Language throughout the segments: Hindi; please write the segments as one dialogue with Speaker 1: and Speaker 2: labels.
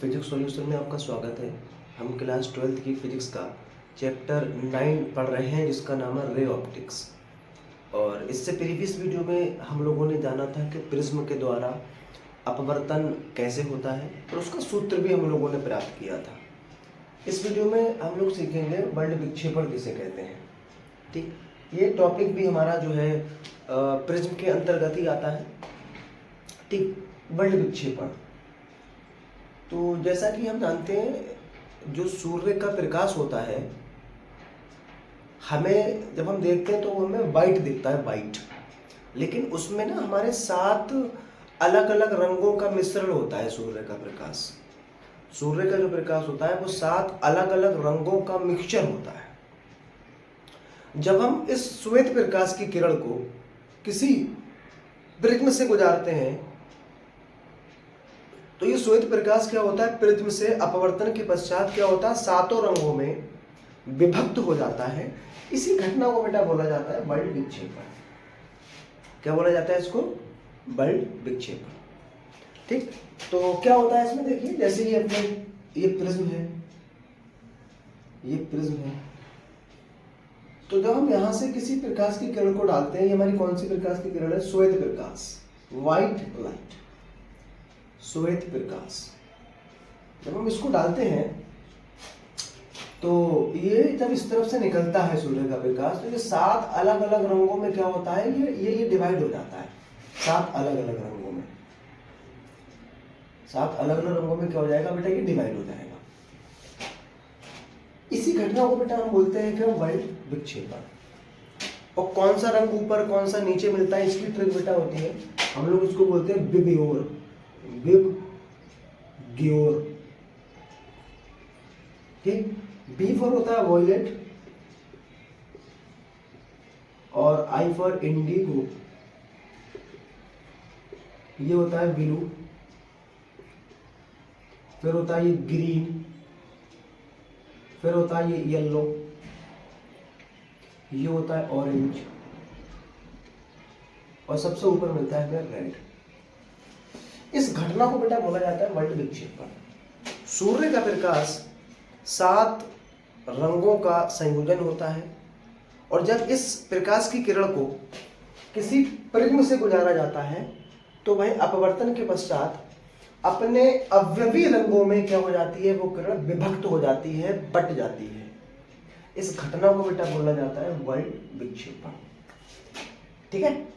Speaker 1: फिजिक्स सॉल्यूशन में आपका स्वागत है। हम क्लास 12th की फिजिक्स का चैप्टर 9 पढ़ रहे हैं जिसका नाम है रे ऑप्टिक्स। और इससे प्रीवियस वीडियो में हम लोगों ने जाना था कि प्रिज्म के द्वारा अपवर्तन कैसे होता है और उसका सूत्र भी हम लोगों ने प्राप्त किया था। इस वीडियो में हम लोग सीखेंगे वर्ल्ड विक्षेपण किसे कहते हैं। ठीक, ये टॉपिक भी हमारा जो है प्रिज्म के अंतर्गत ही आता है। ठीक, वर्ल्ड विक्षेपण। तो जैसा कि हम जानते हैं जो सूर्य का प्रकाश होता है हमें जब हम देखते हैं तो हमें वाइट दिखता है, वाइट। लेकिन उसमें ना हमारे 7 अलग अलग रंगों का मिश्रण होता है। सूर्य का प्रकाश, सूर्य का जो प्रकाश होता है वो 7 अलग अलग रंगों का मिक्सचर होता है। जब हम इस श्वेत प्रकाश की किरण को किसी प्रिज्म से गुजारते हैं तो ये श्वेत प्रकाश क्या होता है, प्रिज्म से अपवर्तन के पश्चात क्या होता है, 7 रंगों में विभक्त हो जाता है। इसी घटना को बेटा बोला जाता है वर्ल्ड विक्षेपण। क्या बोला जाता है इसको? वर्ल्ड विक्षेपण। ठीक, तो क्या होता है इसमें देखिए, जैसे ये अपने ये प्रिज्म है, ये प्रिज्म है। तो जब हम यहां से किसी प्रकाश की किरण को डालते हैं, ये हमारी कौन सी प्रकाश की किरण है? श्वेत प्रकाश, व्हाइट लाइट, श्वेत प्रकाश। जब हम इसको डालते हैं तो ये जब इस तरफ से निकलता है सूर्य का प्रकाश, तो ये 7 अलग अलग रंगों में क्या होता है, ये डिवाइड हो जाता है 7 अलग अलग रंगों में। 7 अलग अलग रंगों में क्या हो जाएगा बेटा, ये डिवाइड हो जाएगा। इसी घटना को बेटा हम बोलते हैं कि वर्ल्ड विक्षेपण। और कौन सा रंग ऊपर कौन सा नीचे मिलता है, इसकी ट्रिक बेटा होती है, हम लोग इसको बोलते हैं विबग्योर, विबग्योर। ठीक, बी फॉर होता है वॉयलेट और आई फॉर इंडिगो, ये होता है ब्लू। फिर होता है ये ग्रीन, फिर होता है ये येलो, ये होता है ऑरेंज, और सबसे ऊपर मिलता है रेड। इस घटना को बेटा बोला जाता है वर्ल्ड विक्षेपण। सूर्य का प्रकाश 7 रंगों का संयोजन होता है और जब इस प्रकाश की किरण को किसी प्रिज्म से गुजारा जाता है तो वह अपवर्तन के पश्चात अपने अवयवी रंगों में क्या हो जाती है, वो किरण विभक्त हो जाती है, बट जाती है। इस घटना को बेटा बोला जाता है वर्ल्ड विक्षेपण। ठीक है,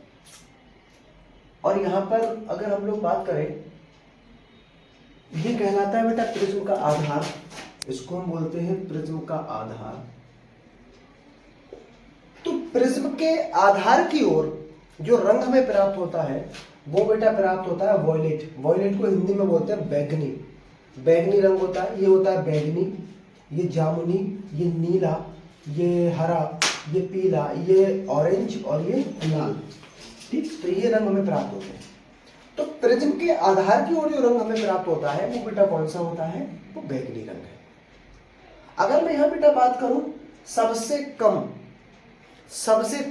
Speaker 1: और यहां पर अगर हम लोग बात करें, ये कहलाता है बेटा प्रिज्म का आधार। इसको हम बोलते हैं प्रिज्म का आधार। तो प्रिज्म के आधार की ओर जो रंग हमें प्राप्त होता है वो बेटा प्राप्त होता है वॉयलेट। वॉयलेट को हिंदी में बोलते हैं बैगनी। बैगनी रंग होता है, ये होता है बैगनी, ये जामुनी, ये नीला, ये हरा, ये पीला, ये ऑरेंज और ये लाल। ठीक, तो ये रंग हमें प्राप्त होते हैं। तो प्रिज्म के आधार की ओर जो रंग हमें प्राप्त होता है वो बेटा कौन सा होता है? वो बैगनी रंग है। अगर मैं यहां बेटा बात करूं सबसे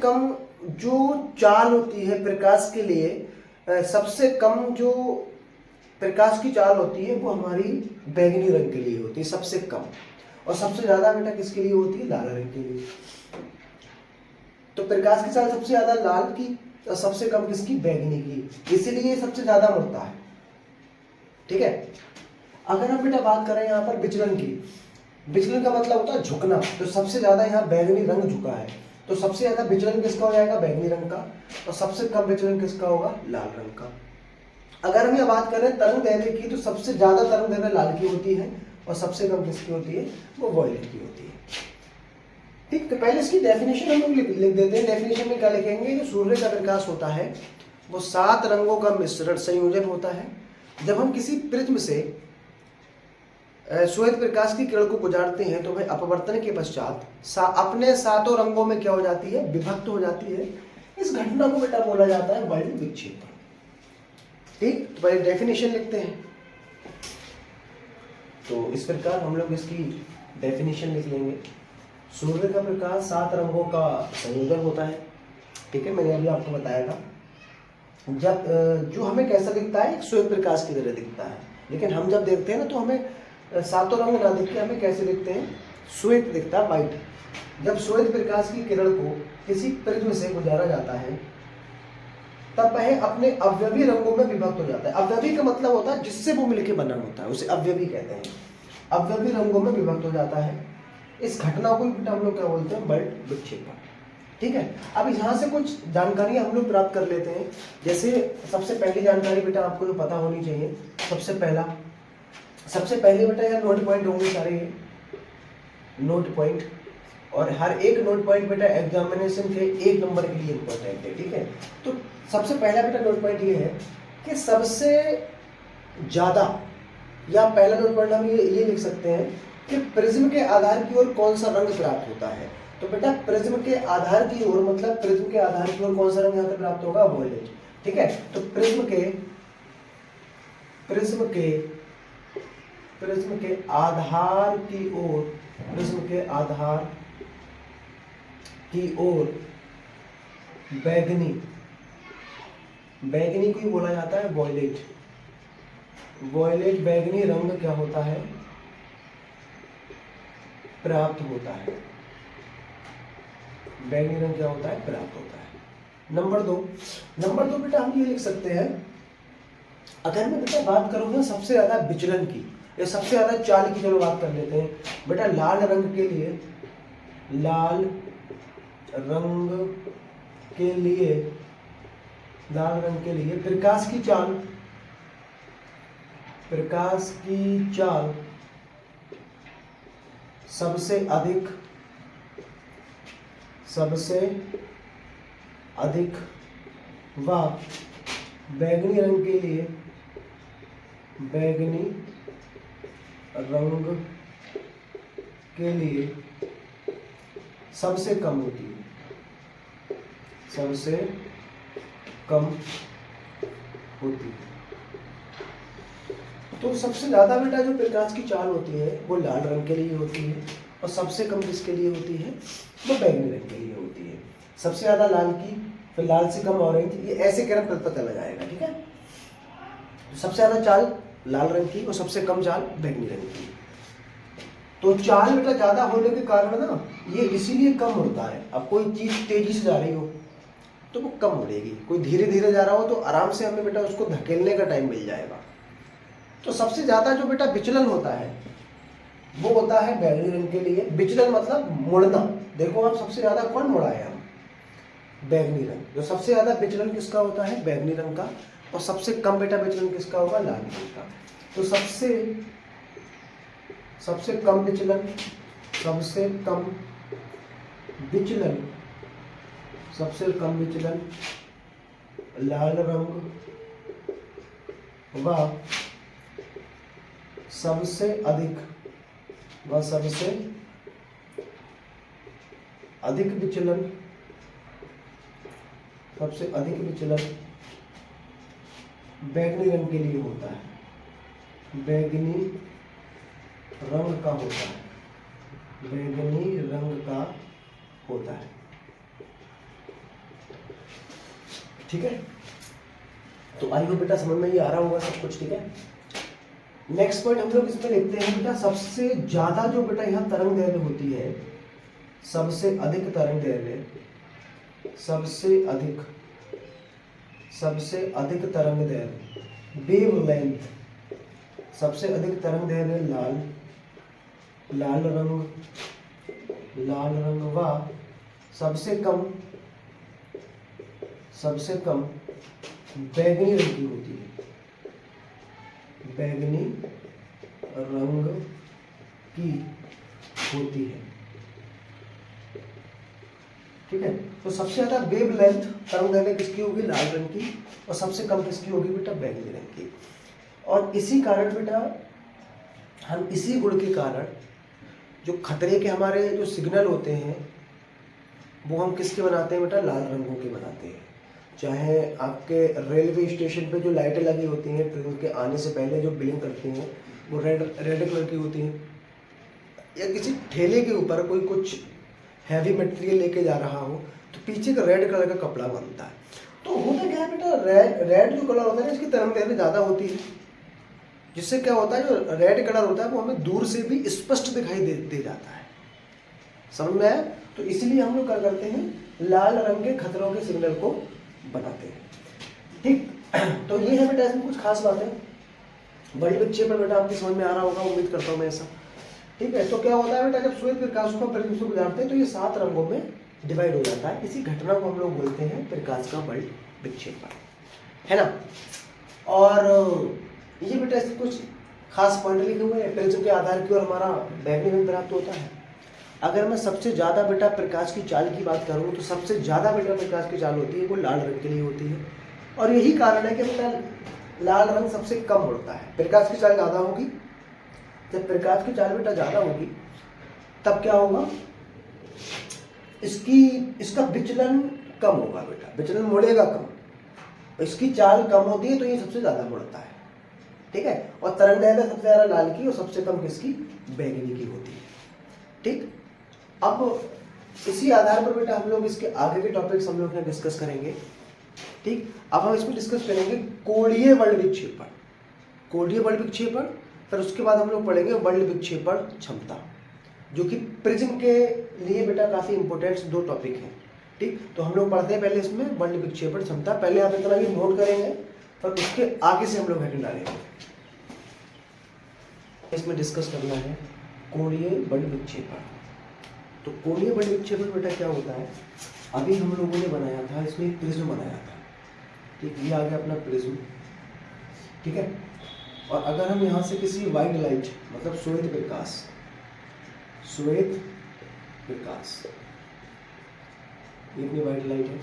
Speaker 1: कम जो चाल होती है प्रकाश के लिए, सबसे कम जो प्रकाश की चाल होती है वो हमारी बैगनी रंग के लिए होती है, सबसे कम। और सबसे ज्यादा बेटा किसके लिए होती है? लाल रंग के लिए। तो प्रकाश की चाल सबसे ज्यादा लाल की और सबसे कम किसकी? बैगनी की। इसीलिए सबसे ज्यादा मुड़ता है। ठीक है, अगर हम बेटा बात करें यहाँ पर विचलन की, विचलन का मतलब होता है झुकना। तो सबसे ज्यादा यहाँ बैगनी रंग झुका है, तो सबसे ज्यादा विचलन किसका हो जाएगा? बैगनी रंग का। और सबसे कम विचलन किसका होगा? लाल रंग का। अगर हम यहाँ बात करें तरंग दैर्घ्य की, तो सबसे ज्यादा तरंग दैर्घ्य लाल की होती है और सबसे कम किसकी होती है? वो वॉयलेट की होती है। ठीक, तो पहले इसकी डेफिनेशन हम लोग लिख देते हैं। डेफिनेशन में क्या लिखेंगे? जो सूर्य का प्रकाश होता है वो 7 रंगों का मिश्रण संयोजन होता है। जब हम किसी प्रिज्म से श्वेत प्रकाश की किरण को गुजारते हैं तो वह अपवर्तन के पश्चात अपने 7 रंगों में क्या हो जाती है? विभक्त हो जाती है। इस घटना को बेटा बोला जाता है वर्ल्ड विक्षेपण। ठीक, तो पहले डेफिनेशन लिखते हैं। तो इस प्रकार हम लोग इसकी डेफिनेशन लिख लेंगे। सूर्य का प्रकाश 7 रंगों का संयोजन होता है। ठीक है, मैंने अभी आपको बताया था। जब जो हमें कैसा दिखता है? एक श्वेत प्रकाश की तरह दिखता है। लेकिन हम जब देखते हैं ना तो हमें सातों रंग ना दिख के हमें कैसे दिखते हैं, श्वेत दिखता है, व्हाइट। जब श्वेत प्रकाश की किरण को किसी प्रिज्म से गुजारा जाता है तब वह अपने अवयवी रंगों में विभक्त हो जाता है। अवयवी का मतलब होता है जिससे वो मिलके बना होता है, उसे अवयवी कहते हैं। अवयवी रंगों में विभक्त हो जाता है। इस घटना को बेटा हम लोग क्या बोलते हैं, बल्ब विक्षेपण। ठीक है, अब यहाँ से कुछ जानकारी हम लोग प्राप्त कर लेते हैं। जैसे सबसे पहली जानकारी बेटा आपको जो पता होनी चाहिए, सबसे पहले बेटा यार नोट पॉइंट होंगे सारे, नोट पॉइंट, और हर एक नोट पॉइंट बेटा एग्जामिनेशन के 1 नंबर के लिए इंपॉर्टेंट है। ठीक है, तो सबसे पहला बेटा नोट पॉइंट ये है कि सबसे ज्यादा, या पहला नोट पॉइंट हम ये लिख सकते हैं कि प्रिज्म के आधार की ओर कौन सा रंग प्राप्त होता है। तो बेटा प्रिज्म के आधार की ओर मतलब प्रिज्म के आधार की ओर कौन सा रंग यहाँ पे प्राप्त होगा, वॉयलेट। ठीक है, तो प्रिज्म के आधार की ओर बैगनी को ही बोला जाता है वॉयलेट। बैगनी रंग क्या होता है, प्राप्त होता है। बैगनी रंग क्या होता है, प्राप्त होता है। नंबर दो बेटा हम ये लिख सकते हैं, अगर मैं बेटा बात करूंगा सबसे ज्यादा विचलन की या सबसे ज्यादा चाल की, चलो बात कर लेते हैं बेटा। लाल रंग के लिए प्रकाश की चाल सबसे अधिक व बैगनी रंग के लिए सबसे कम होती है, तो सबसे ज्यादा बेटा जो प्रकाश की चाल होती है वो लाल रंग के लिए होती है, और सबसे कम किसके लिए होती है, वो बैगनी रंग के लिए होती है। सबसे ज्यादा लाल की, फिर लाल से कम ऑरेंज, ये ऐसे क्रम पर पता चला जाएगा। ठीक है, सबसे ज्यादा चाल लाल रंग की और सबसे कम चाल बैगनी रंग की। तो चाल बेटा ज्यादा होने के कारण ना ये इसीलिए कम उड़ता है। अब कोई चीज तेजी से जा रही हो तो वो कम उड़ेगी, कोई धीरे धीरे जा रहा हो तो आराम से हमें बेटा उसको धकेलने का टाइम मिल जाएगा। तो सबसे ज्यादा जो बेटा विचलन होता है वो होता है बैगनी रंग के लिए। विचलन मतलब मुड़ना, देखो आप सबसे ज्यादा कौन मुड़ा है, हम बैगनी रंग। जो सबसे ज्यादा विचलन किसका होता है, बैगनी रंग का, और सबसे कम बेटा विचलन किसका होगा, लाल रंग का। तो सबसे कम विचलन लाल रंग व सबसे अधिक विचलन बैगनी रंग के लिए होता है। बैगनी रंग का होता है। ठीक है, तो आई होप बेटा समझ में ये आ रहा होगा सब कुछ। ठीक है, नेक्स्ट पॉइंट हम लोग इसमें लिखते हैं बेटा, सबसे ज्यादा जो बेटा यहाँ तरंग दैर्घ्य होती है, सबसे अधिक तरंग दैर्घ्य वेवलेंथ, सबसे अधिक तरंग दैर्घ्य लाल रंग व सबसे कम बैगनी रंग की होती है। बैगनी रंग की होती है। ठीक है, तो सबसे ज्यादा वेवलेंथ तरंग दैर्घ्य किसकी होगी, लाल रंग की, और सबसे कम किसकी होगी बेटा, बैगनी रंग की। और इसी कारण बेटा हम इसी गुण के कारण जो खतरे के हमारे जो सिग्नल होते हैं वो हम किसके बनाते हैं बेटा, लाल रंगों के बनाते हैं। चाहे आपके रेलवे स्टेशन पे जो लाइटें लगी होती हैं ट्रेन के आने से पहले जो ब्लिंक करती हैं वो रेड कलर की होती हैं, या किसी ठेले के ऊपर कोई कुछ हैवी मटेरियल लेके जा रहा हो तो पीछे का रेड कलर का कपड़ा बनता है। तो होता क्या है बेटा, रेड जो कलर होता है इसकी तरंग दैर्घ्य ज़्यादा होती है। जिससे क्या होता है, जो रेड कलर होता है वो हमें दूर से भी स्पष्ट दिखाई दे जाता है। समझ में आया? तो इसलिए हम लोग क्या करते हैं, लाल रंग के खतरों के सिग्नल को बनाते हैं। ठीक, तो ये है बेटा इसमें कुछ खास बातें। बड़ी बच्चे पर बेटा आपकी समझ में आ रहा होगा, उम्मीद करता हूँ मैं ऐसा। ठीक है, तो क्या होता है बेटा, जब श्वेत प्रकाश को परिधि से गुजारते हैं तो ये 7 रंगों में डिवाइड हो जाता है। इसी घटना को हम लोग बोलते हैं प्रकाश का बल विक्षेपण, है ना। और ये बेटा इसके कुछ खास पॉइंट लिखे हुए हैं। प्रिज्म के आधार की ओर हमारा बैगनी रंग प्राप्त होता है। अगर मैं सबसे ज़्यादा बेटा प्रकाश की चाल की बात करूँ तो सबसे ज़्यादा बेटा प्रकाश की चाल होती है वो लाल रंग के लिए होती है। और यही कारण है कि बेटा लाल रंग सबसे कम उड़ता है। प्रकाश की चाल ज़्यादा होगी, जब प्रकाश की चाल बेटा ज़्यादा होगी तब क्या होगा, इसका विचलन कम होगा बेटा, विचलन मुड़ेगा कम। इसकी चाल कम होती है तो ये सबसे ज़्यादा मुड़ता है। ठीक है, और तरंग दैर्घ्य सबसे ज़्यादा लाल की और सबसे कम किसकी, बैंगनी की होती है। ठीक, अब इसी आधार पर बेटा हम लोग इसके आगे के टॉपिक्स हम लोग डिस्कस करेंगे। ठीक, अब हम इसमें डिस्कस करेंगे कोणीय बल विक्षेपण, कोणीय बल विक्षेपण, फिर उसके बाद हम लोग पढ़ेंगे बल विक्षेपण क्षमता, जो कि प्रिज्म के लिए बेटा काफी इंपॉर्टेंट 2 टॉपिक हैं। ठीक, तो हम लोग पढ़ते हैं पहले इसमें बल विक्षेपण क्षमता। पहले आप इतना भी नोट करेंगे, पर उसके आगे से हम लोग हेडिंग डालेंगे। इसमें डिस्कस करना है कोणीय बल विक्षेपण। तो कोणीय बल विक्षेपण बेटा क्या होता है, अभी हम लोगों ने बनाया था, इसमें एक प्रिज्म बनाया था। ठीक, ये आ गया अपना प्रिज्म। ठीक है, और अगर हम यहाँ से किसी व्हाइट लाइट मतलब श्वेत प्रकाश ये अपनी व्हाइट लाइट है,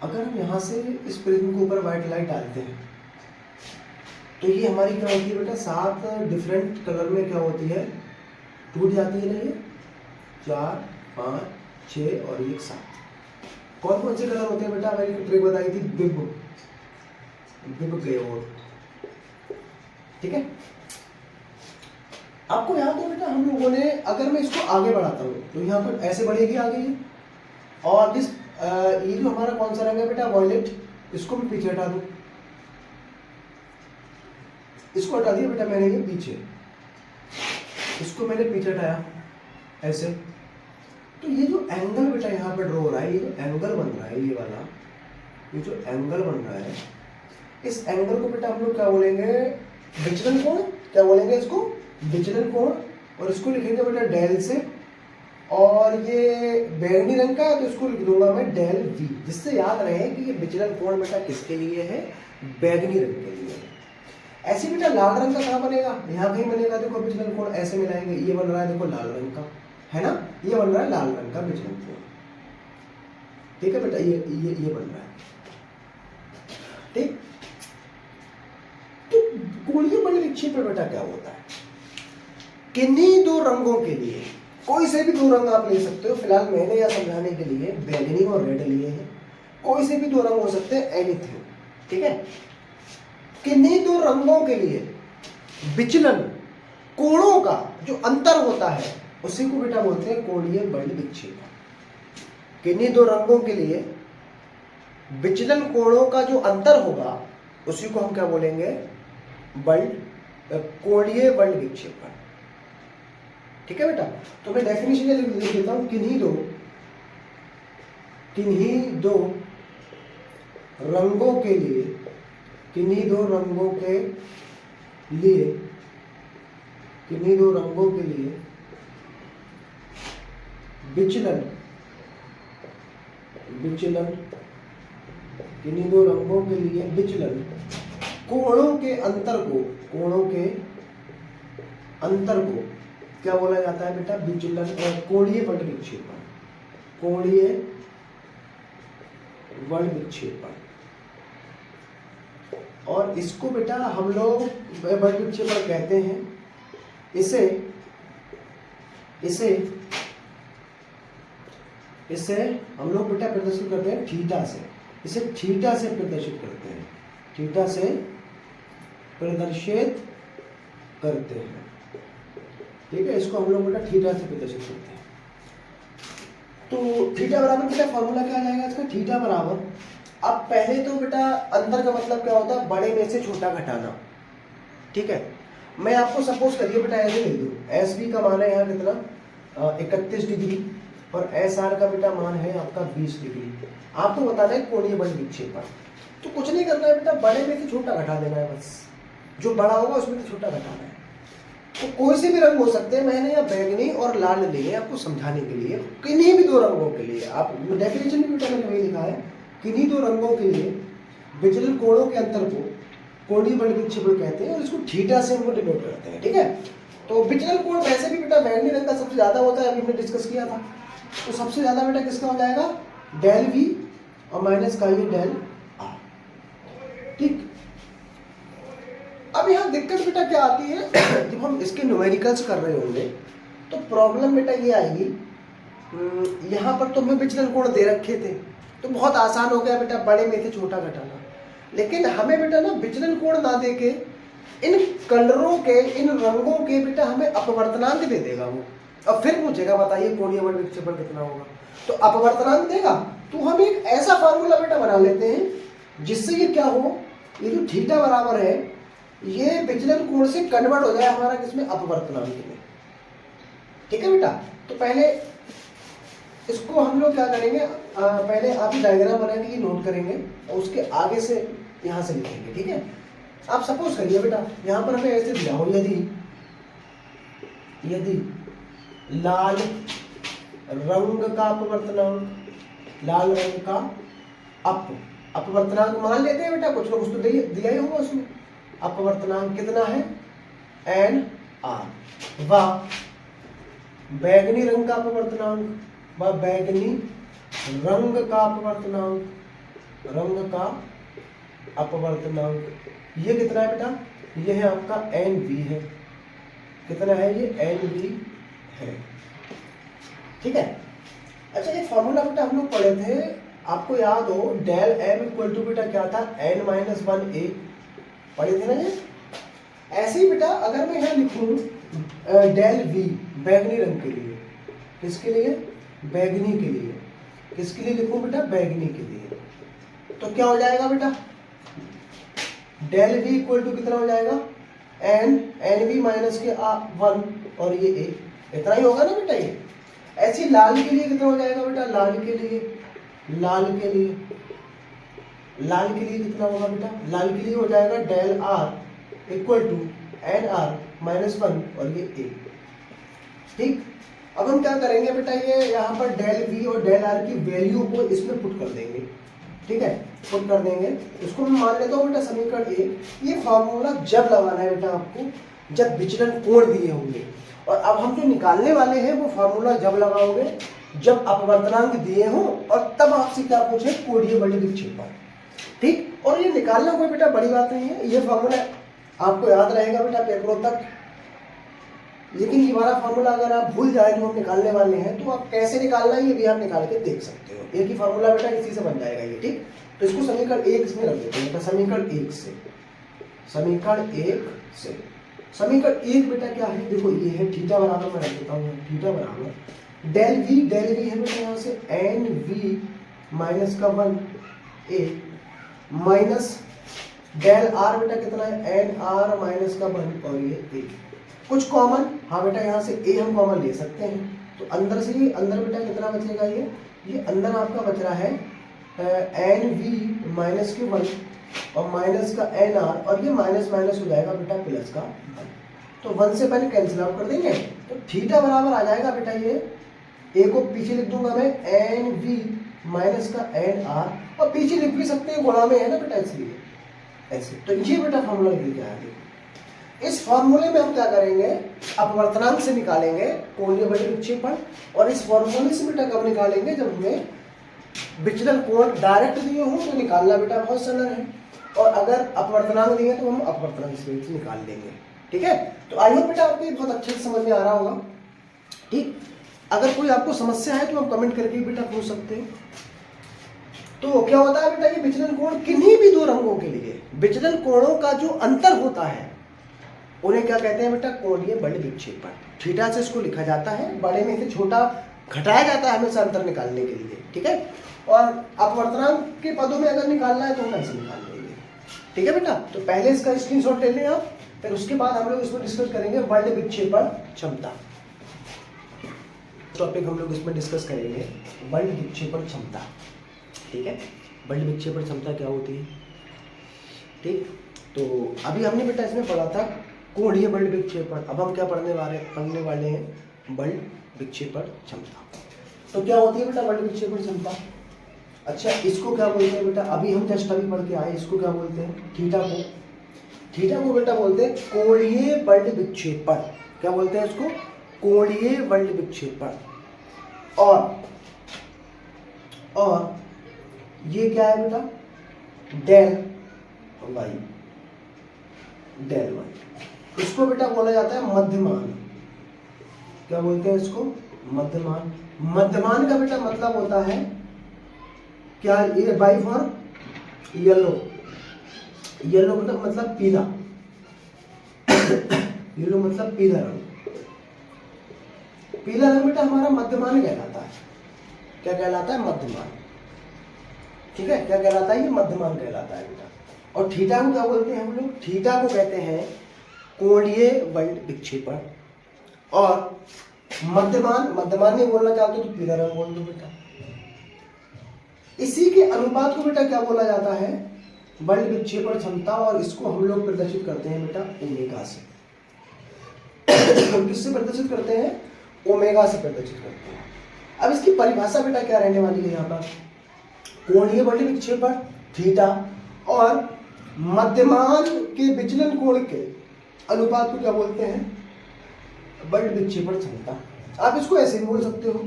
Speaker 1: अगर हम यहाँ से इस प्रिज्म के ऊपर व्हाइट लाइट डालते हैं तो ये हमारी क्या होती है बेटा, 7 डिफरेंट कलर में क्या होती है, टूट जाती है ना। ये 4, 5, 6 और 1 7। कौन कौन से कलर होते हैं बेटा, मैंने ट्रिक बताई थी, बिब गए और। ठीक है, आपको याद हो बेटा हम लोगों ने, अगर मैं इसको आगे बढ़ाता हूँ तो यहाँ पर ऐसे बढ़ेगी आगे ये, और ये जो हमारा कौन सा रंग है बेटा, वॉयलेट, इसको भी पीछे हटा दूं, इसको हटा दिया बेटा मैंने, ये पीछे, इसको मैंने पीछे हटाया ऐसे। तो ये जो एंगल बेटा यहाँ पे ड्रॉ हो रहा है, ये जो एंगल बन रहा है, ये वाला ये जो एंगल बन रहा है, इस एंगल को बेटा हम लोग क्या बोलेंगे, विचलन कोण। क्या बोलेंगे इसको, विचलन कोण। और इसको लिखेंगे बेटा डेल से, और ये बैंगनी रंग का है तो इसको लिख दूंगा मैं डेल वी, जिससे याद रहे कि ये विचलन कोण बेटा किसके लिए है, बैंगनी रंग के लिए। ऐसे बेटा लाल रंग का कहाँ बनेगा, यहाँ कहीं बनेगा, देखो विचलन कोण ऐसे मिलाएंगे, ये बन रहा है देखो लाल रंग का, है ना, ये बन रहा है लाल रंग का विचलन कोण। ठीक है बेटा, ये बन रहा है। ठीक, तो कोणीय बल विक्षेपण बेटा क्या होता है, किन्हीं 2 रंगों के लिए, कोई से भी 2 रंग आप ले सकते हो। फिलहाल मैंने यह समझाने के लिए बैंगनी और रेड लिए हैं, कोई से भी 2 रंग हो सकते हैं, एनीथिंग। ठीक है, किन्हीं 2 रंगों के लिए विचलन कोणों का जो अंतर होता है उसी को बेटा बोलते हैं कोणीय बल विक्षेपण। किन्हीं 2 रंगों के लिए विचलन कोणों का जो अंतर होगा उसी को हम क्या बोलेंगे, कोणीय बल विक्षेपण। ठीक है बेटा, तो मैं डेफिनेशन लिख देता हूं, किन्हीं दो रंगों के लिए, किन्हीं दो रंगों के लिए विचलन, किन्हीं 2 रंगों के लिए विचलन कोणों के अंतर को क्या बोला जाता है बेटा, विचलन, कोणीय बल विक्षेपण, कोणीय बल विक्षेपण। और इसको बेटा हम लोग बल विक्षेपण कहते हैं। इसे हम लोग बेटा प्रदर्शित करते हैं थीटा से, इसे थीटा से प्रदर्शित करते हैं, थीटा से प्रदर्शित करते हैं। ठीक है, इसको हम लोग बेटा थीटा से प्रदर्शित करते हैं। तो थीटा बराबर बेटा फॉर्मूला क्या आ जाएगा इसका, थीटा बराबर, अब पहले तो बेटा अंतर का मतलब क्या होता है, बड़े में से छोटा घटाना। ठीक है। मैं आपको सपोज करिए बेटा ऐसे लिख दूँ, एस बी का मान है यहाँ कितना 31 डिग्री और एस आर का बेटा मान है आपका 20 डिग्री। आपको बताना है कोणीय बल विक्षेपण। तो कुछ नहीं करना है बेटा, बड़े में से छोटा घटा देना है बस, जो बड़ा होगा उसमें से छोटा घटाना है। तो कोई से भी रंग हो सकते हैं, मैंने यहाँ बैगनी और लाल लिए आपको समझाने के लिए, किन्हीं भी दो रंगों के लिए। आप डेफिनेशन में बेटा मैंने वही लिखा है, किन्हीं दो रंगों के लिए विचलन कोणों के अंतर को कोणीय बल विक्षेपण कहते हैं और इसको थीटा से हमको डिनोट करते हैं, ठीक है। तो विचलन कोण वैसे भी बेटा बैगनी रंग का सबसे ज्यादा होता है, अभी हमने डिस्कस किया था। तो सबसे ज्यादा बेटा किसका हो जाएगा, डेल वी और माइनस का ये डेल आर, ठीक। अब यहाँ दिक्कत बेटा क्या आती है, जब हम इसके न्यूमेरिकल्स कर रहे होंगे तो प्रॉब्लम बेटा ये आएगी, यहाँ पर तो हमें विचलन कोण दे रखे थे तो बहुत आसान हो गया बेटा बड़े में से छोटा घटाना, लेकिन हमें बेटा ना विचलन कोण ना देके इन कलरों के, इन रंगों के बेटा हमें अपवर्तनांक दे देगा वो, और फिर पूछेगा बताइए कोणीय बल विक्षेपण कितना होगा। तो अपवर्तनांक देगा तो हम एक ऐसा फार्मूला बेटा बना लेते हैं जिससे ये क्या हो, ये जो थीटा बराबर है ये विचलन कोण से कन्वर्ट हो जाए हमारा किसमें, अपवर्तनांक में, ठीक है बेटा। तो पहले इसको हम लोग क्या करेंगे, पहले आप डायग्राम बना के नोट करेंगे और उसके आगे से यहाँ से लिखेंगे, ठीक है। आप सपोज करिए बेटा यहाँ पर हमें ऐसे दिया हो, यदि लाल रंग का अपवर्तनांक, लाल रंग का अपवर्तनांक मान लेते हैं बेटा, कुछ ना कुछ तो दिया ही होगा उसमें। अपवर्तनांक कितना है, एन आर। व बैगनी रंग का अपवर्तनांक, व बैगनी रंग का अपवर्तनांक, रंग का अपवर्तनांक ये कितना है बेटा, ये है आपका एन वी है। कितना है ये, एन वी है, ठीक है। अच्छा ये फॉर्मूला बेटा हम लोग पढ़े थे, आपको याद हो, डेल एम इक्वल टू बेटा क्या था, एन माइनस वन ए, पढ़े थे ना ये। ऐसे ही बेटा अगर मैं यहाँ लिखूं डेल वी बैगनी रंग के लिए, किसके लिए, बैगनी के लिए, किसके लिए लिखूं बेटा, बैगनी के लिए, तो क्या हो जाएगा बेटा, डेल वी इक्वल टू कितना हो जाएगा, एन वी माइनस के 1 और ये ए, इतना ही होगा ना बेटा ये। ऐसे लाल के लिए कितना हो जाएगा बेटा, लाल के लिए कितना होगा बेटा, लाल के लिए हो जाएगा del R equal to N R minus 1 और ये ए, ठीक। अब हम क्या करेंगे बेटा, ये यहाँ पर डेल वी और डेल आर की वैल्यू को इसमें पुट कर देंगे, ठीक है, पुट कर देंगे। इसको मैं मान लेता हूँ बेटा समीकरण 1। ये फॉर्मूला जब लगाना है बेटा आपको, जब विचलन कोण दिए होंगे, और अब हम जो निकालने वाले हैं वो फॉर्मूला जब लगाओगे जब अपवर्तनांक दिए हों, और तब आपसे क्या पूछे, कोणीय बल विक्षेपण, ठीक। और ये निकालना कोई बेटा बड़ी बात नहीं है, ये फॉर्मूला आपको याद रहेगा बेटा पेपरों तक। लेकिन ये वाला फॉर्मूला अगर आप भूल जाए जो हम निकालने वाले हैं, तो आप कैसे निकालना है ये भी आप निकाल के देख सकते हो। एक ही फॉर्मूला बेटा इसी से बन जाएगा ये, ठीक। तो इसको समीकरण 1 इसमें रख देते हैं, समीकरण 1 से, समीकरण 1 बेटा क्या है, देखो ये है थीटा बराबर, मैं रख देता हूँ थीटा बराबर डेल वी है बेटा यहाँ से एन वी माइनस का 1 ए माइनस डेल आर बेटा कितना है, एन आर माइनस का 1 और ये ए। कुछ कॉमन, हाँ बेटा यहाँ से ए हम कॉमन ले सकते हैं, तो अंदर से ही अंदर बेटा कितना बचेगा, ये अंदर आपका बच रहा है एन वी माइनस के 1 और माइनस का एन आर, और ये माइनस माइनस हो जाएगा बेटा प्लस का 1, तो 1 से पहले कैंसिल आउट कर देंगे, तो थीटा बराबर आ जाएगा बेटा, ये ए को पीछे लिख दूंगा मैं एन वी माइनस का एन आर, और पीछे लिख भी सकते हैं, गुणा में है ना बेटा इसलिए ऐसे। तो ये बेटा फॉर्मूला निकल के आया। इस फॉर्मूले में हम क्या करेंगे, अपवर्तनांक से निकालेंगे कोणीय बल विक्षेपण, और इस फॉर्मूले से बेटा कब निकालेंगे, जब हमें विचलन कोण डायरेक्ट दिए हों तो निकालना बेटा बहुत सरल है, और अगर अपवर्तनांक दिए तो हम अपवर्तनांक से निकाल लेंगे, ठीक है। तो आई होप बेटा आपको बहुत अच्छे से समझ में आ रहा होगा, ठीक। अगर कोई आपको समस्या है तो आप कमेंट करके बेटा पूछ सकते हैं। तो क्या होता है बेटा, ये विचलन कोण किन्हीं भी दो रंगों के लिए विचलन कोणों का जो अंतर होता है उन्हें क्या कहते हैं बेटा, कोणीय बल विक्षेपण। थीटा से इसको लिखा जाता है, बड़े में से छोटा घटाया जाता है हमेशा अंतर निकालने के लिए, ठीक है। और अपवर्तनांक के पदों में अगर निकालना है तो हम ऐसे निकाल लेंगे, ठीक है बेटा। तो पहले इसका स्क्रीनशॉट ले लें आप, फिर उसके बाद हम लोग इसमें डिस्कस करेंगे वर्ल्ड विक्षेपण क्षमता। टॉपिक हम लोग इसमें डिस्कस करेंगे वर्ल्ड विक्षेपण क्षमता। ठीक है, वर्ल्ड विक्षेपण क्षमता क्या होती है। ठीक, तो अभी हमने बेटा इसमें पढ़ा था कोणीय वर्ल्ड विक्षेपण। अब हम क्या पढ़ने वाले हैं वर्ल्ड विक्षेपण क्षमता। तो क्या होती है बेटा वर्ल्ड विक्षेपण क्षमता। अच्छा, इसको क्या बोलते हैं बेटा, अभी हम जस्ट अभी पढ़ के आए, इसको क्या बोलते हैं, थीटा को बेटा बोलते हैं कोणीय वर्ल्ड विक्षेपण। क्या बोलते हैं इसको, कोणीय वर्ल्ड विक्षेपण। और ये क्या है बेटा, डेल वाई। इसको बेटा बोला जाता है मध्यमान। क्या बोलते हैं इसको, मध्यमान। मध्यमान का बेटा मतलब होता है क्या, ये बाई फॉर येलो। येलो मतलब पीला। येलो मतलब पीला रंग। पीला रंग बेटा हमारा मध्यमान कहलाता है। क्या कहलाता है, मध्यमान। ठीक है, क्या कहलाता है, ये मध्यमान कहलाता है बेटा। और थीटा को क्या बोलते हैं हम लोग, थीटा को कहते हैं कोणीय वर्ल्ड विक्षेपण। और मध्यमान नहीं बोलना चाहते तो पीला रंग बोल दो बेटा। इसी के अनुपात को बेटा क्या बोला जाता है, वर्ल्ड विक्षेपण क्षमता। और इसको हम लोग प्रदर्शित करते हैं बेटा ओमेगा से। किससे प्रदर्शित करते हैं, ओमेगा से प्रदर्शित करते हैं। अब इसकी परिभाषा बेटा क्या रहने वाली है, यहाँ पर कोणीय वर्ल्ड विक्षेपण थीटा और मध्यमान के विचलन कोण के अनुपात को क्या बोलते हैं, वर्ल्ड विक्षेपण क्षमता। आप इसको ऐसे भी बोल सकते हो,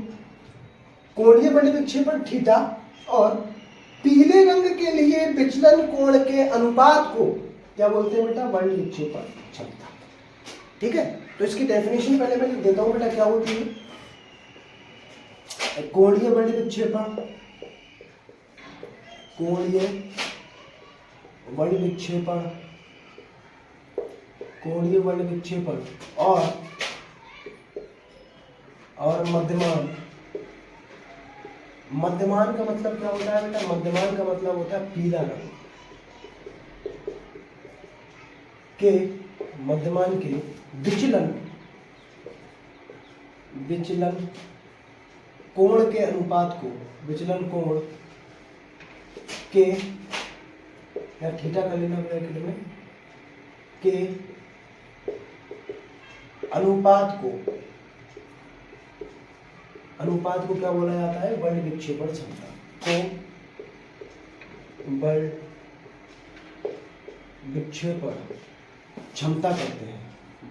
Speaker 1: कोणीय वर्ल्ड विक्षेपण थीटा और पीले रंग के लिए विचलन कोण के अनुपात को क्या बोलते हैं बेटा, वर्ल्ड विक्षेपण क्षमता। ठीक है, तो इसकी डेफिनेशन पहले मैं लिख देता हूं बेटा, क्या होती है कोणीय वर्ल्ड विक्षेपण। कोणीय वर्ल्ड विक्षेपण, कोणीय वर्ल्ड विक्षेपण और मध्यमान। मध्यमान का मतलब क्या होता है बेटा, मध्यमान का मतलब होता है पीला रंग के, मध्यमान के विचलन कोण के अनुपात को, विचलन कोण के, या थीटा का लेना ब्रैकेट में, के अनुपात को क्या बोला जाता है, वर्ल्ड विक्षेपण क्षमता को वर्ल्ड विक्षेपण क्षमता कहते हैं।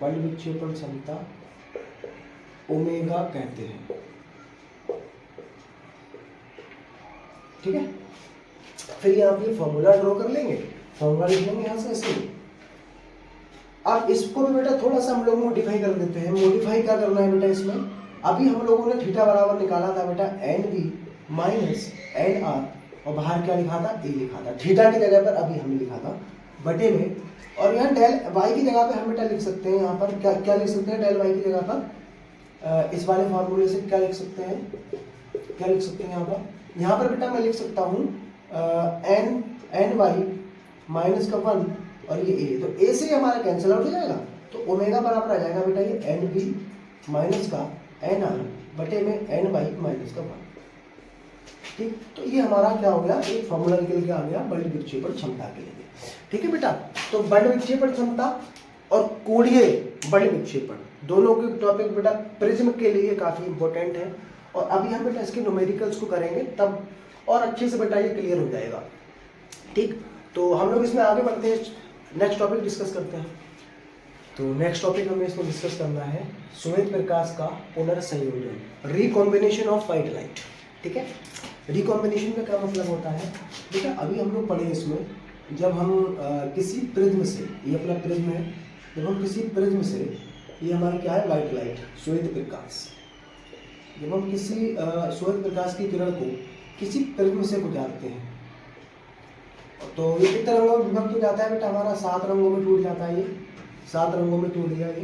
Speaker 1: वर्ल्ड विक्षेपण क्षमता ओमेगा कहते हैं। ठीक है, फिर यहाँ पे फॉर्मूला ड्रॉ कर लेंगे, फॉर्मूला लिख लेंगे यहाँ से ऐसे। अब इसको भी बेटा थोड़ा सा हम लोग मॉडिफाई कर देते हैं। मॉडिफाई क्या करना है बेटा इसमें, अभी हम लोगों ने थीटा बराबर निकाला था बेटा N V minus N R, और बाहर क्या लिखा था, ए लिखा था। थीटा की जगह पर अभी हमने लिखा था बटे में, और यहाँ डेल वाई की जगह पे हम बेटा लिख सकते हैं, यहाँ पर क्या लिख सकते हैं, डेल वाई की जगह पर इस वाले फॉर्मूले से क्या लिख सकते हैं, यहाँ पर बेटा मैं लिख सकता हूँ एन वाई माइनस का 1 और ये ए, तो ए से हमारा कैंसिल आउट हो जाएगा, तो ओमेगा बराबर आ जाएगा बेटा ये एन वी माइनस का एन आर बटे में एन वाई माइनस का 1। ठीक, तो ये हमारा क्या हो गया, एक फॉर्मूला निकल के आ गया वर्ल्ड विक्षेपण क्षमता के लिए। ठीक है बेटा, तो वर्ल्ड विक्षेपण क्षमता और कोणीय वर्ल्ड विक्षेपण दोनों के टॉपिक बेटा प्रिज्म के लिए काफी इंपॉर्टेंट है। और अभी हम बेटा इसके न्यूमेरिकल्स को करेंगे तब और अच्छे से बेटा ये क्लियर हो जाएगा। ठीक, तो हम लोग इसमें आगे बढ़ते हैं, नेक्स्ट टॉपिक डिस्कस करते हैं। तो नेक्स्ट टॉपिक हमें इसमें डिस्कस करना है श्वेत प्रकाश का पुनर्संयोजन, रिकॉम्बिनेशन ऑफ व्हाइट लाइट। ठीक है, रिकॉम्बिनेशन का क्या मतलब होता है बेटा, अभी हम लोग पढ़े इसमें, जब हम किसी प्रिज्म से, ये अपना प्रिज्म है, जब हम किसी प्रिज्म से, ये हमारा क्या है, व्हाइट लाइट, श्वेत प्रकाश, जब हम किसी श्वेत प्रकाश की किरण को किसी प्रिज्म से गुजारते हैं तो ये कितने रंगों में विभक्त हो जाता है बेटा, हमारा 7 रंगों में टूट जाता है। ये 7 रंगों में टूट गया ये,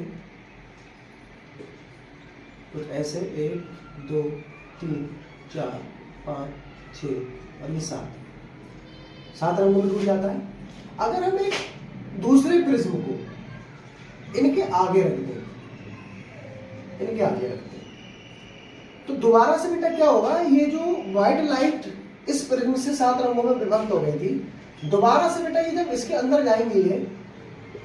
Speaker 1: कुछ ऐसे 1 2 3 4 5 6 और ये 7 रंगों में टूट जाता है। अगर हम एक दूसरे प्रिज्म को आगे रख दें, इनके आगे रख दें। तो दोबारा से बेटा क्या होगा, ये जो व्हाइट लाइट इस प्रिज्म से 7 रंगों में विभक्त हो गई थी, दोबारा से बेटा ये जब इसके अंदर जाएंगी, ये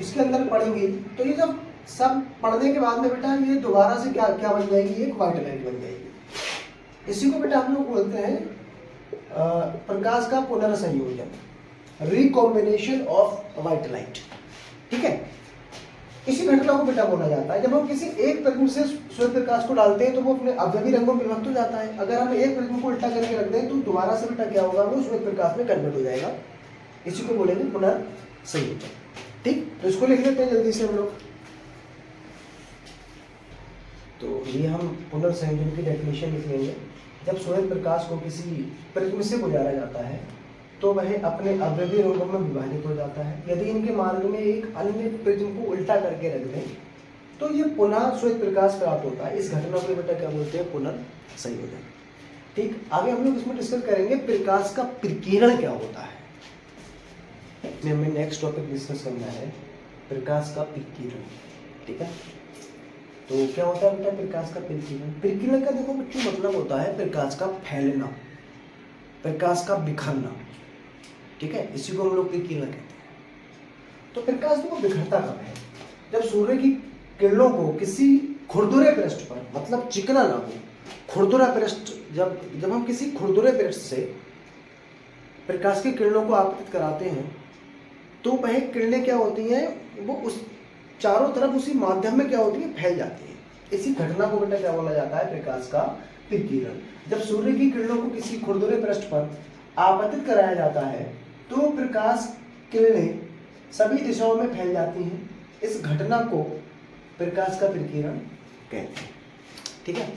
Speaker 1: इसके अंदर पड़ेंगी, तो ये जब सब पढ़ने के बाद में बेटा ये दोबारा से क्या क्या बन जाएगी, एक व्हाइट लाइट बन जाएगी। इसी को बेटा हम लोग बोलते हैं प्रकाश का पुनर्संयोजन, रिकॉम्बिनेशन ऑफ व्हाइट लाइट। ठीक है, इसी घटना को बेटा बोला जाता है। जब हम किसी एक प्रिज्म से श्वेत प्रकाश को डालते हैं तो वो अपने अवयवी रंगों में विभक्त हो जाता है। अगर हम एक प्रिज्म को उल्टा करके रख दें तो दोबारा से बेटा क्या होगा, वो श्वेत प्रकाश में कन्वर्ट हो जाएगा। इसी को बोलेंगे पुनर्संयोजन। ठीक, तो इसको लिख लेते हैं जल्दी से हम लोग। तो ये हम पुनर्संयोजन की डेफिनेशन लिख लेंगे। जब श्वेत प्रकाश को किसी प्रिज्म से गुजारा जाता है तो वह अपने अवयवी रंगों में विभाजित हो जाता है। यदि इनके मार्ग में एक अन्य प्रिज्म को उल्टा करके रख दें तो ये पुनः श्वेत प्रकाश प्राप्त होता है। इस घटना को बेटा क्या बोलते हैं, पुनर्संयोजन। ठीक, आगे हम लोग इसमें डिस्कस करेंगे प्रकाश का प्रकीर्णन क्या होता है। हमें नेक्स्ट टॉपिक डिस्कस करना है प्रकाश का प्रकीर्णन। ठीक है, तो क्या होता है बेटा प्रकाश का प्रकीर्णन। प्रकीर्णन का देखो बच्चों मतलब होता है प्रकाश का फैलना, प्रकाश का बिखरना। ठीक है, इसी को हम लोग प्रकीर्णन कहते हैं। तो प्रकाश देखो बिखरता कब है, जब सूर्य की किरणों को किसी खुरदुरे पृष्ठ पर, मतलब चिकना ना हो, खुरदुरा पृष्ठ, जब हम किसी खुरदुरे पृष्ठ से प्रकाश की किरणों को आपतित कराते हैं तो वह किरणें क्या होती हैं, वो उस चारों तरफ उसी माध्यम में क्या होती है, फैल जाती है। इसी घटना को बेटा क्या बोला जाता है, प्रकाश का प्रकीर्णन। जब सूर्य की किरणों को किसी खुरदुरे पृष्ठ पर आपतित कराया जाता है तो प्रकाश किरणें सभी दिशाओं में फैल जाती हैं। इस घटना को प्रकाश का प्रकीर्णन कहते हैं। ठीक है,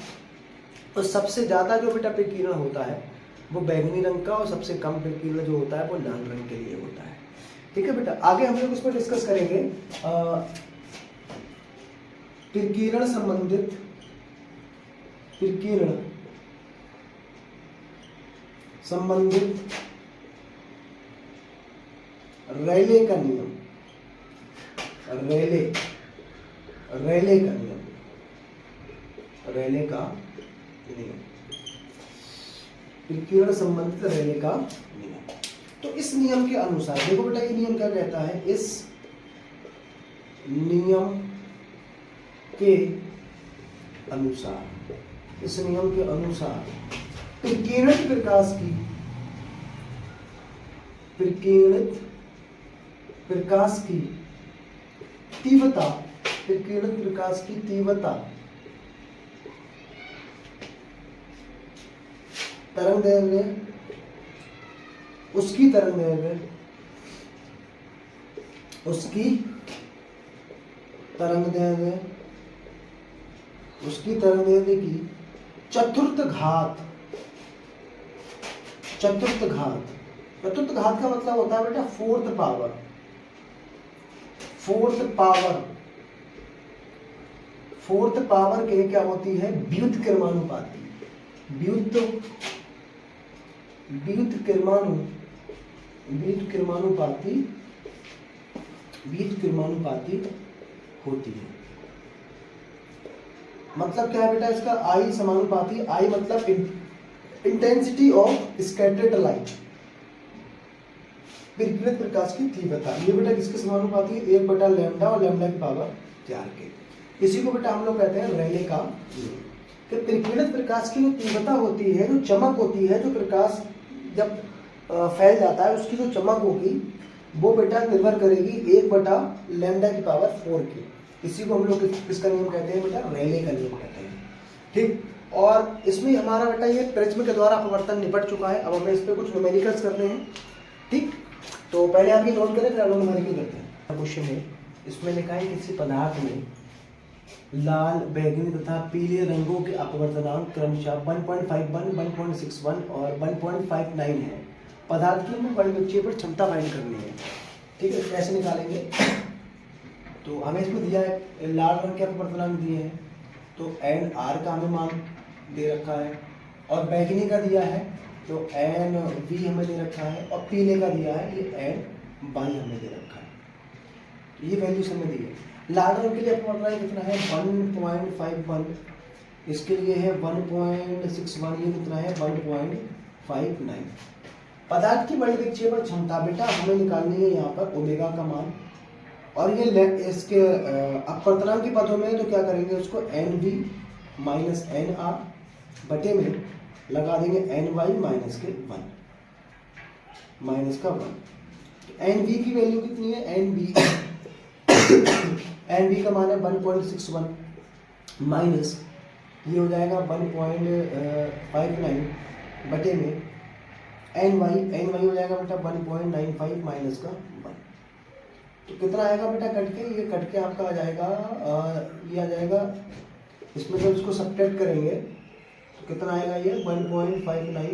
Speaker 1: और सबसे ज्यादा जो बेटा प्रकीर्णन होता है वो बैंगनी रंग का, और सबसे कम प्रकीर्णन जो होता है वो लाल रंग के लिए होता है। ठीक है बेटा, आगे हम लोग इसमें डिस्कस करेंगे प्रकीर्णन संबंधित रेले का नियम, रेले का नियम, प्रकीर्णन संबंधित रेले का नियम। तो इस नियम के अनुसार देखो बेटा, ये नियम क्या कहता है, इस नियम के अनुसार प्रकीर्णित प्रकाश की तीव्रता, तरंगदैर्घ्य, उसकी तरंगदैर्घ्य की चतुर्थ घात का मतलब होता है बेटा फोर्थ पावर के क्या होती है, व्युत्क्रमानुपाती होती है। मतलब क्या है बेटा इसका, I समानुपाती, I मतलब इंटेंसिटी ऑफ स्कैटर्ड लाइट, विकिरणित प्रकाश की तीव्रता। ये बेटा किसके समानुपाती है, 1/λ और लैम्डा की पावर 4 के। इसी को बेटा हम लोग कहते हैं रेले का नियम। कि विकिरणित प्रकाश की जो तीव्रता होती है, जो चमक होती है, जो प्रकाश जब फैल जाता है उसकी जो चमक होगी वो बेटा निर्भर करेगी 1/λ की पावर 4 की। इसी को हम लोग किसका नियम कहते हैं बेटा, रेले का नियम कहते हैं। ठीक, और इसमें हमारा बेटा ये प्रिज्म के द्वारा अपवर्तन निपट चुका है। अब हमें इस पर कुछ न्यूमेरिकल्स करने हैं। ठीक, तो पहले आप ये नोट करें, फिर हम लोग न्यूमेरिकल करते हैं। क्वेश्चन है, इसमें लिखा है किसी पदार्थ में लाल, बैंगनी तथा पीले रंगों के अपवर्तनांक क्रमशः 1.51, 1.61 और 1.59 है। पदार्थ की हमें बड़े बच्चे पर क्षमता फाइंड करनी है। ठीक है, कैसे निकालेंगे, तो हमें इसमें दिया है लाल रंग के अपवर्तनांक दिए हैं, तो NR का हमें मान दे रखा है, और बैंगनी का दिया है तो NV हमें दे रखा है, और पीले का दिया है ये NY हमें दे रखा है। ये वैल्यूज हमें दी है। लाल रंग के लिए अपवर्तनांक कितना है 1.51, इसके लिए है 1.61, ये कितना है 1.59। पदार्थ की बड़ी विक्षेपण क्षमता बेटा हमें निकालनी है यहाँ पर ओमेगा का मान, और ये इसके अपवर्तनांक के पदों में तो क्या करेंगे उसको NV माइनस NR बटे में लगा देंगे NY माइनस के 1 माइनस का 1। NV की वैल्यू कितनी है NV का मान है 1.61 माइनस ये हो जाएगा 1.59 बटे में NY हो जाएगा बेटा 1.95 माइनस का 1। तो कितना आएगा बेटा कट के, ये कट के आपका आ जाएगा ये आ जाएगा, इसमें जब इसको सब्ट्रैक्ट करेंगे तो कितना आएगा ये 1.59,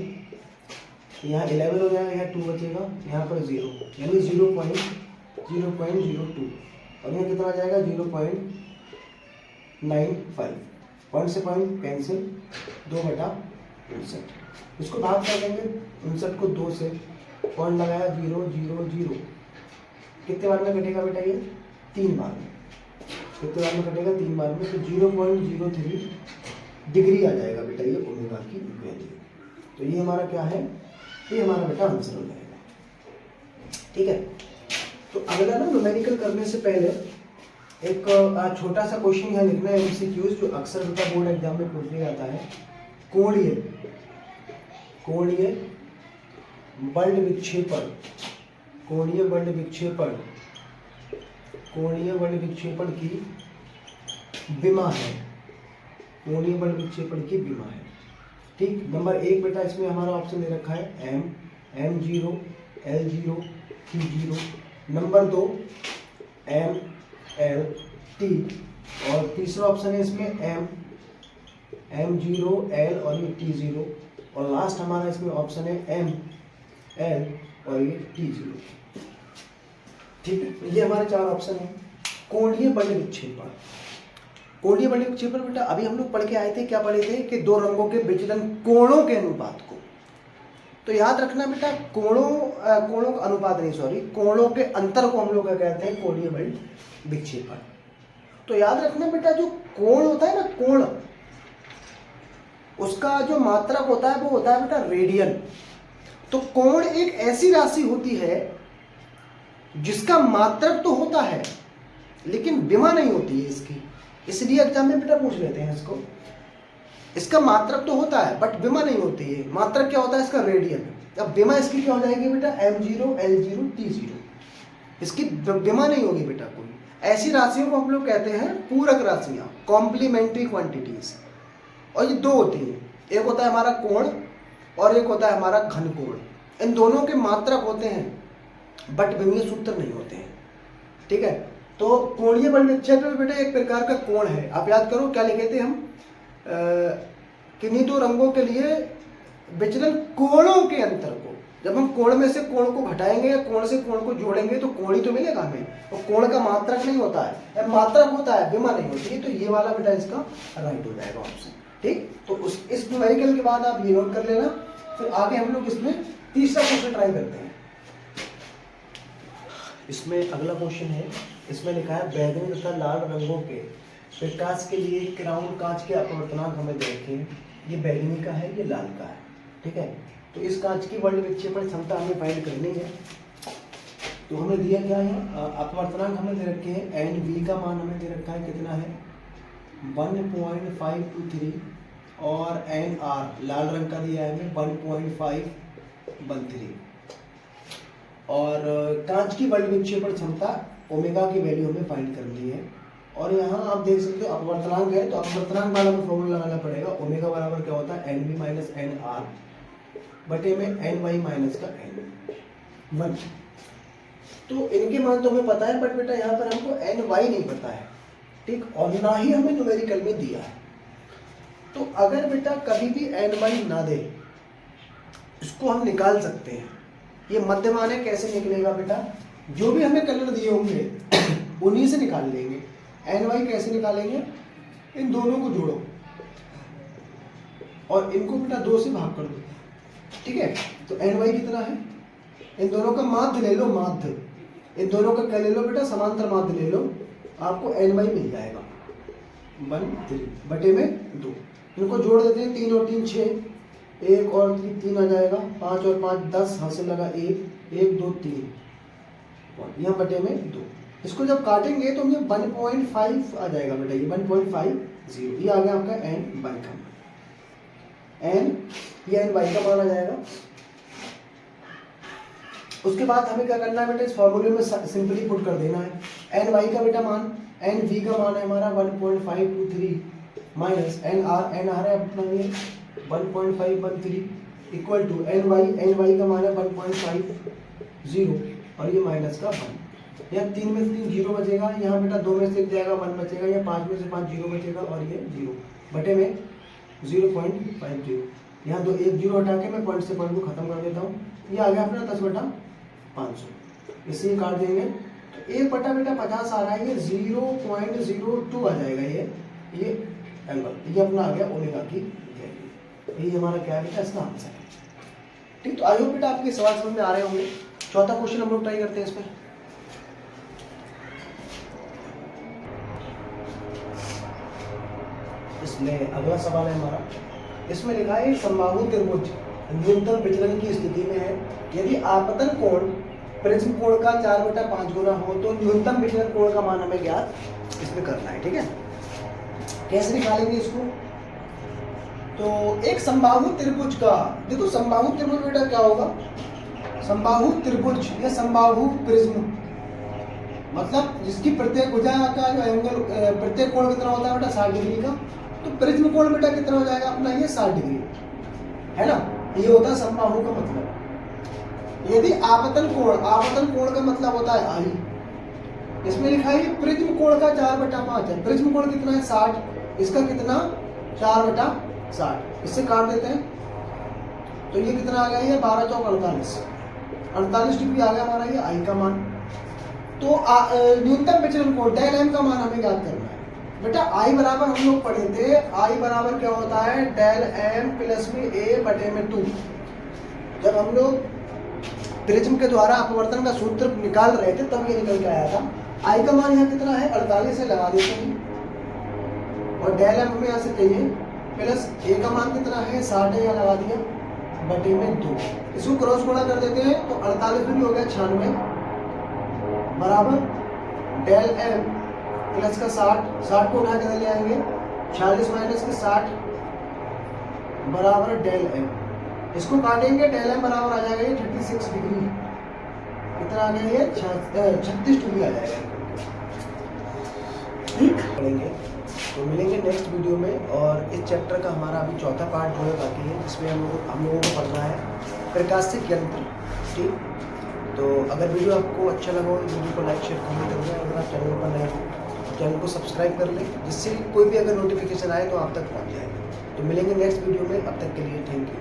Speaker 1: यहाँ 11 हो जाएगा, यहाँ 2 बचेगा, यहाँ पर 0 यानी 0.02, और यहाँ कितना आ जाएगा 0.95। पॉइंट से पॉइंट कैंसिल, 2/59। इसको भाग कर देंगे 59 को 2 से, पॉइंट लगाया 0 0 0, कितने बार में कटेगा बेटा ये 3 बार में, कितने बार में कटेगा 3 बार में, तो 0.03 डिग्री आ जाएगा बेटा ये ओमेगा की वैल्यू। तो ये हमारा क्या है, ये हमारा बेटा आंसर हो जाएगा। ठीक है, तो अगला ना न्यूमेरिकल करने से पहले एक छोटा सा क्वेश्चन यहाँ लिखना है MCQs, जो अक्सर बेटा बोर्ड एग्जाम में पूछ लिया जाता है। कोणीय बल विक्षेपण, कोणीय बल विक्षेपण की विमा है, कोणीय बल विक्षेपण की विमा है। ठीक, नंबर 1 बेटा इसमें हमारा ऑप्शन दे रखा है M0 L0 T0, number 2 MLT, और तीसरा ऑप्शन है इसमें M0 L और ये T0, और लास्ट हमारा इसमें ऑप्शन है ML और ये T0। ठीक है, ये हमारे 4 ऑप्शन हैं। कोणीय बल विक्षेपण, कोणीय बल विक्षेपण बेटा अभी हम लोग पढ़ के आए थे, क्या पढ़े थे कि दो रंगों के विचलन कोणों के अनुपात को, तो याद रखना बेटा कोणों का अनुपात नहीं, सॉरी, कोणों के अंतर को हम लोग क्या कहते हैं, कोणीय बल विक्षेपण। तो याद रखना बेटा जो कोण होता है ना, कोण, उसका जो मात्रक होता है वो होता है बेटा रेडियन। तो कोण एक ऐसी राशि होती है जिसका मात्रक तो होता है लेकिन विमा नहीं होती है इसकी, इसलिए एग्जाम में बेटा पूछ लेते हैं इसको। इसका मात्रक तो होता है बट विमा नहीं होती है। मात्रक क्या होता है इसका, रेडियन। अब विमा इसकी क्या हो जाएगी बेटा, M0 L0 T0, इसकी विमा नहीं होगी बेटा कोई। ऐसी राशियों को हम लोग कहते हैं पूरक राशियां, कॉम्प्लीमेंट्री क्वांटिटीज, और ये 2 होती हैं, एक होता है हमारा कोण और एक होता है हमारा घन कोण। इन दोनों के मात्रक होते हैं बट विमीय सूत्र नहीं होते हैं। ठीक है, तो कोणीय बल विक्षेपण बेटा एक प्रकार का कोण है। आप याद करो क्या लिखे थे हम, किन्हीं 2 रंगों के लिए विचलन कोणों के अंतर को, जब हम कोण में से कोण को घटाएंगे या कोण से कोण को जोड़ेंगे तो कोण ही तो मिलेगा हमें, और कोण का मात्रक नहीं होता है, मात्रक होता है, विमा नहीं होती है। तो ये वाला बेटा इसका राइट हो जाएगा ऑप्शन। ठीक, तो इस न्यूमेरिकल के बाद आप ये नोट कर लेना, फिर आगे हम लोग इसमें तीसरा क्वेश्चन ट्राई करते हैं। इसमें अगला क्वेश्चन है, इसमें लिखा है बैंगनी तथा लाल रंगों के प्रकाश के लिए क्राउन कांच के अपवर्तनांक हमें दे रखे हैं। ये बैंगनी का है, ये लाल का है। ठीक है, तो इस कांच की बल विक्षेपण क्षमता हमें फाइंड करनी है। तो हमें दिया क्या है, अपवर्तनांक हमें दे रखे हैं, NV का मान हमें दे रखा है, कितना है 1.523, और NR लाल रंग का दिया है हमें 1.513, और कांच की बल विक्षेपण क्षमता ओमेगा की वैल्यू हमें फाइंड करनी है। और यहाँ आप देख सकते हो अपवर्तनांक है, तो अपवर्तनांक वाला में फॉर्मूला लगाना पड़ेगा। ओमेगा बराबर क्या होता है, NV माइनस NR बटे में NY माइनस का N1। तो इनके मान तो हमें पता है, बट बेटा यहाँ पर हमको NY नहीं पता है। ठीक, और ना ही हमें न्यूमेरिकल में दिया है। तो अगर बेटा कभी भी NY ना दे, इसको हम निकाल सकते हैं। ये मध्यमान है, कैसे निकलेगा बेटा, जो भी हमें कलर दिए होंगे उन्हीं से निकाल लेंगे। NY कैसे निकालेंगे, इन दोनों को जोड़ो और इनको बेटा 2 से भाग कर दो। ठीक है, तो NY कितना है, इन दोनों का माध्य ले लो, माध्य, इन दोनों का क्या ले लो बेटा, समांतर माध्य ले लो, आपको एन वाई मिल जाएगा 1/3 बटे में 2। इनको जोड़ देते हैं, 3 और 3 6, 1 और 3 आ जाएगा, 5 और 5 10, हासिल लगा 1 1 2 3 यहाँ बटे में 2। इसको जब काटेंगे तो ये 1.5 आ जाएगा बेटा, ये 1.50, ये आ गया आपका एन वाई का मान, एन ये एन वाई का मान आ जाएगा। उसके बाद हमें क्या करना है बेटा, इस फॉर्मूले में सिंपली पुट कर देना है। एन वाई का बेटा मान, एन वी का मान है हमारा 1.523 माइनस एन आर है अपना ये 1.513 इक्वल टू एन वाई का मान है 1.50 और ये माइनस का 1। यहाँ 3 में से 3 जीरो बचेगा, यहाँ बेटा 2 में से 1 जाएगा 1 बचेगा, यहाँ 5 में से 5 जीरो बचेगा और ये 0 बटे में 0.50। यहाँ 1 जीरो हटा के मैं पॉइंट से पॉइंट को खत्म कर देता हूँ। ये आ गया अपना 10/500। इससे काट देंगे तो 1 बटा बेटा 50 आ रहा है, ये 0.02 आ जाएगा। ये एंगल, ये अपना आ गया ओमेगा की वैल्यू। ये हमारा क्या है बेटा, इसका आंसर है। ठीक, तो आई होप बेटा आपके सवाल समझ में आ रहे होंगे। चौथा क्वेश्चन हम लोग ट्राई करते हैं इसमें। इसमें अगला सवाल है हमारा, इसमें लिखा है समबाहु त्रिभुज न्यूनतम विचलन की स्थिति में है यदि आपतन कोण प्रिज्म कोण का 4/5 गुना हो तो न्यूनतम विचलन कोण का मान हमें ज्ञात इसमें करना है। ठीक है, कैसे निकालेंगे इसको? तो एक समबाहु त्रिभुज का, देखो समबाहु त्रिभुज बेटा क्या होगा, समबाहु त्रिभुज या समबाहु प्रिज्म मतलब जिसकी प्रत्येक भुजा का जो एंगल प्रत्येक कोण कितना होता है बेटा 60 डिग्री का, तो प्रिज्म कोण बेटा कितना हो जाएगा अपना, ये 60 डिग्री है ना। ये होता है समबाहु का मतलब। यदि आपतन कोण का मतलब होता है आई, इसमें लिखा है प्रिज्म कोण का 4/5 है। प्रिज्म कोण कितना है 60, इसका कितना 4/60। इससे काट देते हैं तो ये कितना आ गया, ये 12 चौक 48 डिग्री आ गया हमारा ये आई का मान। तो न्यूनतम विचलन कोण डेल एम का मान हमें याद करना है बेटा। आई बराबर हम लोग पढ़े थे, आई बराबर क्या होता है डेल एम प्लस में ए बटे में 2। जब हम लोग प्रिज्म के द्वारा अपवर्तन का सूत्र निकाल रहे थे तब ये निकल के आया था। आई का मान यहाँ कितना है 48 से लगा देते हैं और डेल एम हमें यहाँ से चाहिए प्लस ए का मान कितना है 60 है, यहाँ लगा दिया बटे में 2। इसको क्रॉस गुणा कर देते हैं तो 48 भी हो गया 96 बराबर डेल एम प्लस का 60 को उठा के ले आएंगे 46 माइनस के 60 बराबर डेल एम। इसको काटेंगे डेल एम बराबर आ जाएगा ये 36 डिग्री, कितना आ गया ये 36 डिग्री आ जाएगा। ठीक पढ़ेंगे तो मिलेंगे नेक्स्ट वीडियो में। और इस चैप्टर का हमारा अभी चौथा पार्ट जो है बाकी है, जिसमें हम लोगों को पढ़ना है प्रकाशिक यंत्र। ठीक, तो अगर वीडियो आपको अच्छा लगा हो तो वीडियो को लाइक शेयर कमेंट कर दें। अगर आप चैनल पर नए हो चैनल को सब्सक्राइब कर लें, जिससे कोई भी अगर नोटिफिकेशन आए तो आप तक पहुंच जाए। तो मिलेंगे नेक्स्ट वीडियो में, अब तक के लिए थैंक यू।